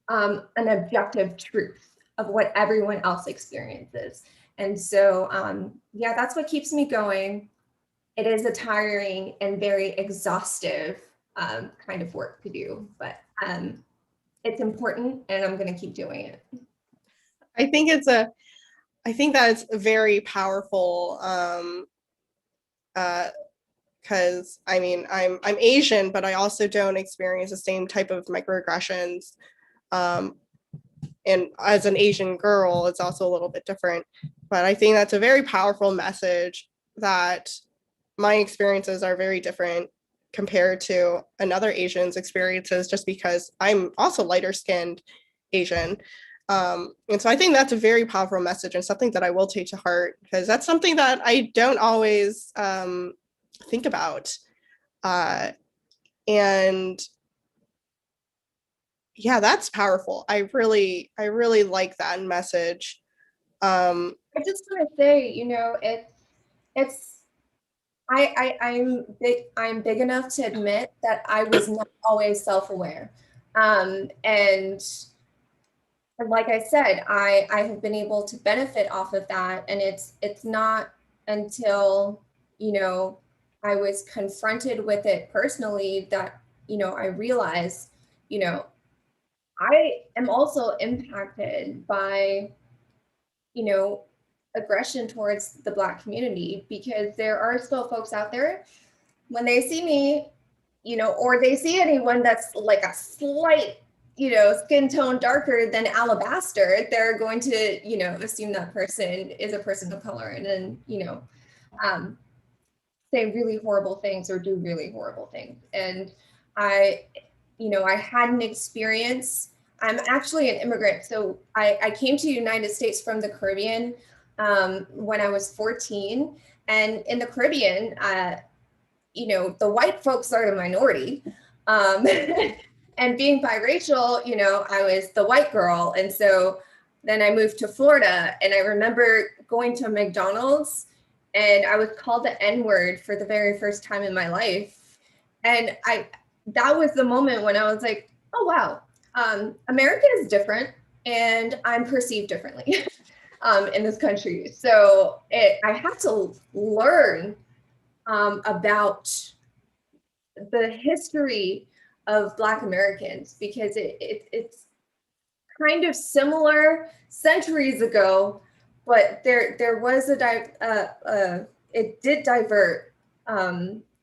an objective truth of what everyone else experiences. And so, yeah, that's what keeps me going. It is a tiring and very exhaustive kind of work to do, but it's important, and I'm going to keep doing it. I think that's very powerful. Because I mean, I'm Asian, but I also don't experience the same type of microaggressions. And as an Asian girl, it's also a little bit different. But I think that's a very powerful message that my experiences are very different compared to another Asian's experiences, just because I'm also lighter skinned Asian. And so I think that's a very powerful message, and something that I will take to heart, because that's something that I don't always think about. And yeah, that's powerful. I really like that message. I just want to say, I'm big enough to admit that I was not always self-aware. And like I said, I have been able to benefit off of that. And it's not until, I was confronted with it personally that, I realized, I am also impacted by, aggression towards the Black community, because there are still folks out there, when they see me, or they see anyone that's like a slight, skin tone darker than alabaster, they're going to, assume that person is a person of color, and then, say really horrible things or do really horrible things. And I had an experience. I'm actually an immigrant. So I came to the United States from the Caribbean when I was 14. And in the Caribbean, the white folks are the minority. And being biracial, I was the white girl. And so then I moved to Florida, and I remember going to a McDonald's, and I was called the N-word for the very first time in my life. And that was the moment when I was like, oh, wow, America is different, and I'm perceived differently in this country. So I had to learn about the history of Black Americans, because it's kind of similar centuries ago, but there was it did divert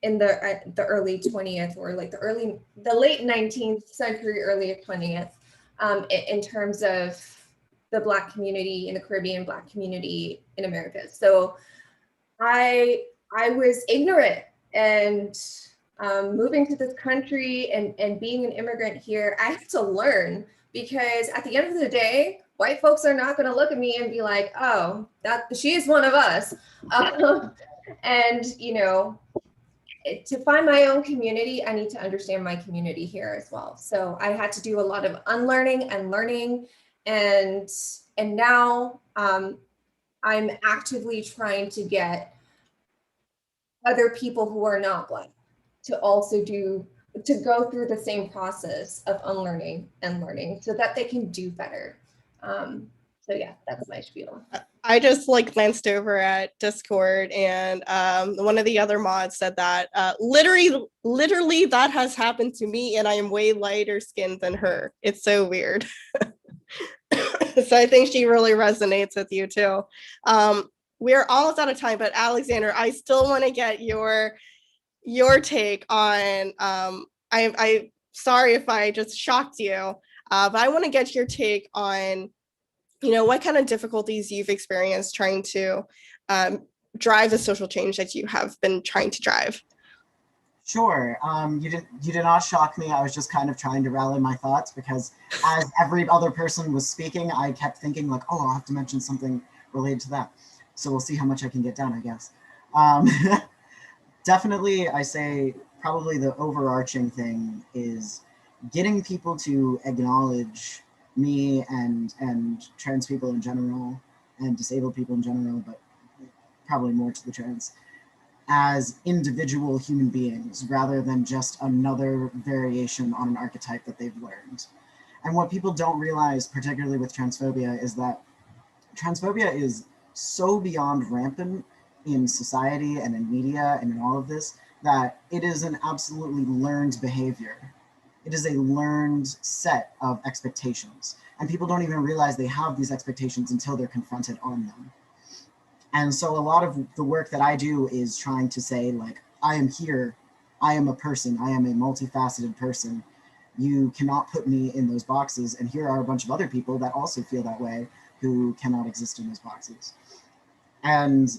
in the early 20th, or like the late 19th century, early 20th, in terms of the Black community in the Caribbean, Black community in America. So I was ignorant, and moving to this country and being an immigrant here, I have to learn, because at the end of the day, white folks are not going to look at me and be like, oh, she's one of us. And, to find my own community, I need to understand my community here as well. So I had to do a lot of unlearning and learning. And now I'm actively trying to get other people who are not Black to also go through the same process of unlearning and learning, so that they can do better. So yeah, that's my spiel. I just glanced over at Discord, and one of the other mods said that literally that has happened to me, and I am way lighter skinned than her. It's so weird. So I think she really resonates with you too. We're almost out of time, but Alexander, I still want to get your your take on, I sorry if I just shocked you, but I want to get your take on, what kind of difficulties you've experienced trying to drive the social change that you have been trying to drive. Sure. You did not shock me. I was just kind of trying to rally my thoughts because as every other person was speaking, I kept thinking like, oh, I'll have to mention something related to that. So we'll see how much I can get done, I guess. Definitely, I say probably the overarching thing is getting people to acknowledge me and trans people in general and disabled people in general, but probably more to the trans, as individual human beings rather than just another variation on an archetype that they've learned. And what people don't realize, particularly with transphobia, is that transphobia is so beyond rampant in society and in media and in all of this that it is an absolutely learned behavior. It is a learned set of expectations. And people don't even realize they have these expectations until they're confronted on them. And so a lot of the work that I do is trying to say, like, I am here, I am a person, I am a multifaceted person. You cannot put me in those boxes. And here are a bunch of other people that also feel that way who cannot exist in those boxes. And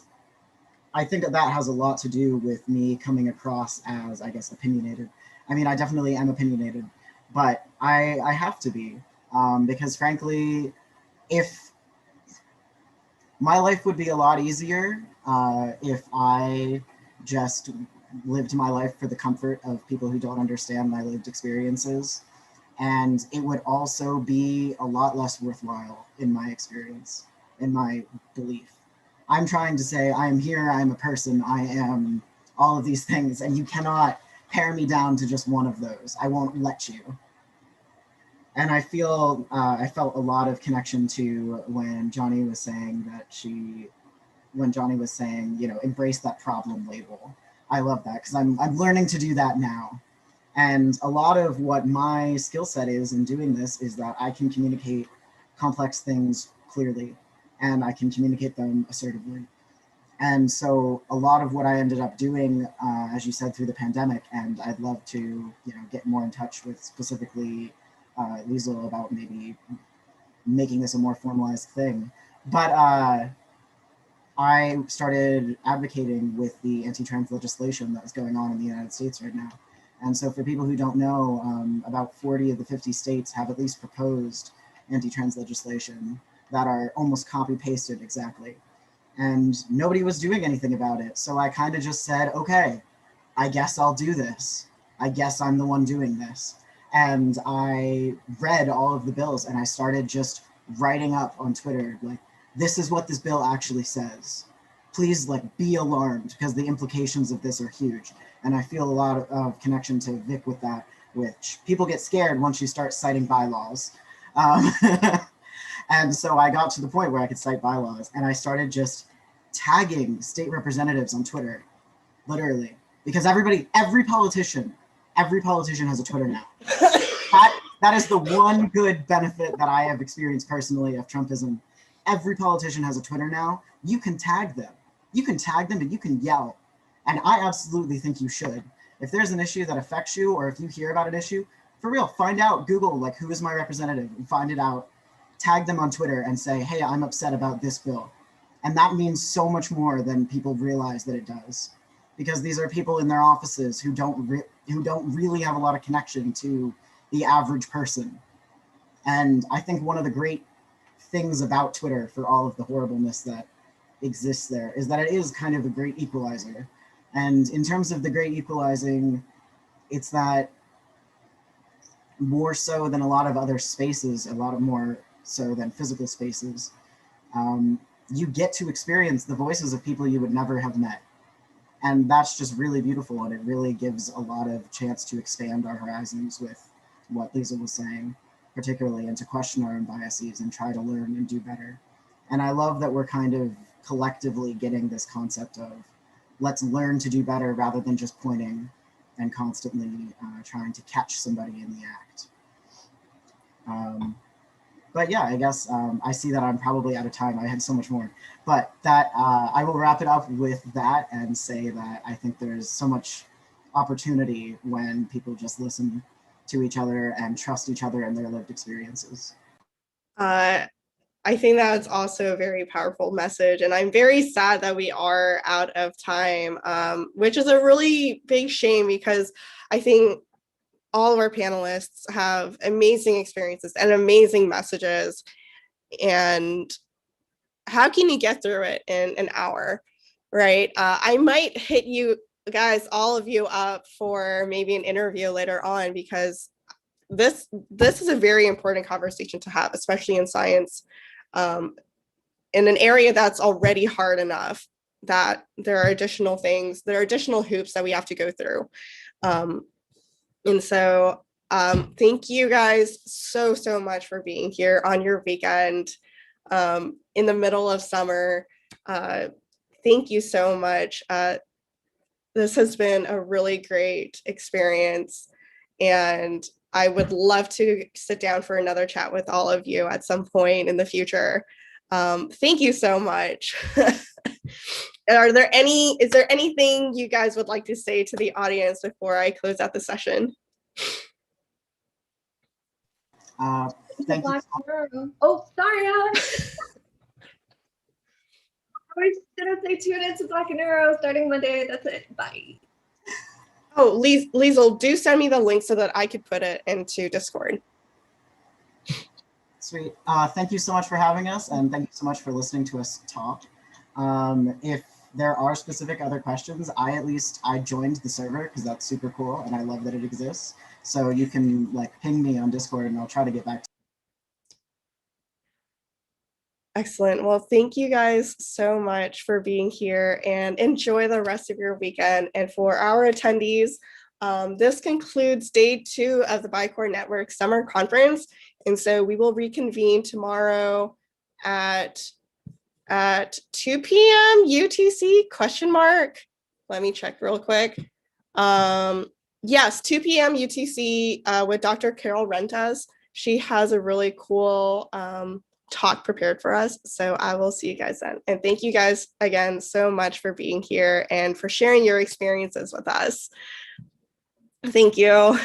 I think that has a lot to do with me coming across as, I guess, opinionated. I mean, I definitely am opinionated, but I have to be, because frankly, if my life would be a lot easier if I just lived my life for the comfort of people who don't understand my lived experiences. And it would also be a lot less worthwhile in my experience, in my belief. I'm trying to say, I am here, I am a person, I am all of these things, and you cannot pare me down to just one of those. I won't let you. And I felt a lot of connection to when Johnny was saying embrace that problem label. I love that because I'm learning to do that now. And a lot of what my skill set is in doing this is that I can communicate complex things clearly and I can communicate them assertively. And so a lot of what I ended up doing, as you said, through the pandemic, and I'd love to get more in touch with specifically Liesl about maybe making this a more formalized thing. But I started advocating with the anti-trans legislation that is going on in the United States right now. And so for people who don't know, about 40 of the 50 states have at least proposed anti-trans legislation that are almost copy-pasted exactly. And nobody was doing anything about it. So I kind of just said, okay, I guess I'll do this. I guess I'm the one doing this. And I read all of the bills and I started just writing up on Twitter, like, this is what this bill actually says. Please, like, be alarmed because the implications of this are huge. And I feel a lot of connection to Vic with that, which people get scared once you start citing bylaws. And so I got to the point where I could cite bylaws and I started just tagging state representatives on Twitter, literally, because every politician has a Twitter now. That is the one good benefit that I have experienced personally of Trumpism. Every politician has a Twitter now. You can tag them. You can tag them and you can yell. And I absolutely think you should. If there's an issue that affects you or if you hear about an issue, for real, find out, Google, like, who is my representative and find it out. Tag them on Twitter and say, hey, I'm upset about this bill. And that means so much more than people realize that it does. Because these are people in their offices who don't really have a lot of connection to the average person. And I think one of the great things about Twitter for all of the horribleness that exists there is that it is kind of a great equalizer. And in terms of the great equalizing, it's that more so than a lot of other spaces, a lot of more so than physical spaces, you get to experience the voices of people you would never have met. And that's just really beautiful. And it really gives a lot of chance to expand our horizons with what Lisa was saying, particularly, and to question our own biases and try to learn and do better. And I love that we're kind of collectively getting this concept of let's learn to do better rather than just pointing and constantly trying to catch somebody in the act. But yeah, I guess I see that I'm probably out of time. I had so much more, but that I will wrap it up with that and say that I think there's so much opportunity when people just listen to each other and trust each other and their lived experiences. I think that's also a very powerful message, and I'm very sad that we are out of time, which is a really big shame because I think all of our panelists have amazing experiences and amazing messages. And how can you get through it in an hour, right? I might hit you guys, all of you, up for maybe an interview later on, because this is a very important conversation to have, especially in science, in an area that's already hard enough, that there are additional things, there are additional hoops that we have to go through. And so thank you guys so much for being here on your weekend, in the middle of summer. Thank you so much. This has been a really great experience, and I would love to sit down for another chat with all of you at some point in the future. Thank you so much. Is there anything you guys would like to say to the audience before I close out the session? Thank you. Oh, sorry, Alex. I was gonna say tune into Black and Arrow starting Monday. That's it. Bye. Oh, Liesel, do send me the link so that I could put it into Discord. Sweet. Thank you so much for having us, and thank you so much for listening to us talk. If there are specific other questions, I joined the server because that's super cool, and I love that it exists. So you can ping me on Discord, and I'll try to get back to you. Excellent. Well, thank you guys so much for being here, and enjoy the rest of your weekend. And for our attendees, this concludes day 2 of the Bicore Network Summer Conference. And so we will reconvene tomorrow at 2 p.m. UTC, ? Let me check real quick. Yes, 2 p.m. UTC with Dr. Carol Rentas. She has a really cool talk prepared for us. So I will see you guys then. And thank you guys again so much for being here and for sharing your experiences with us. Thank you.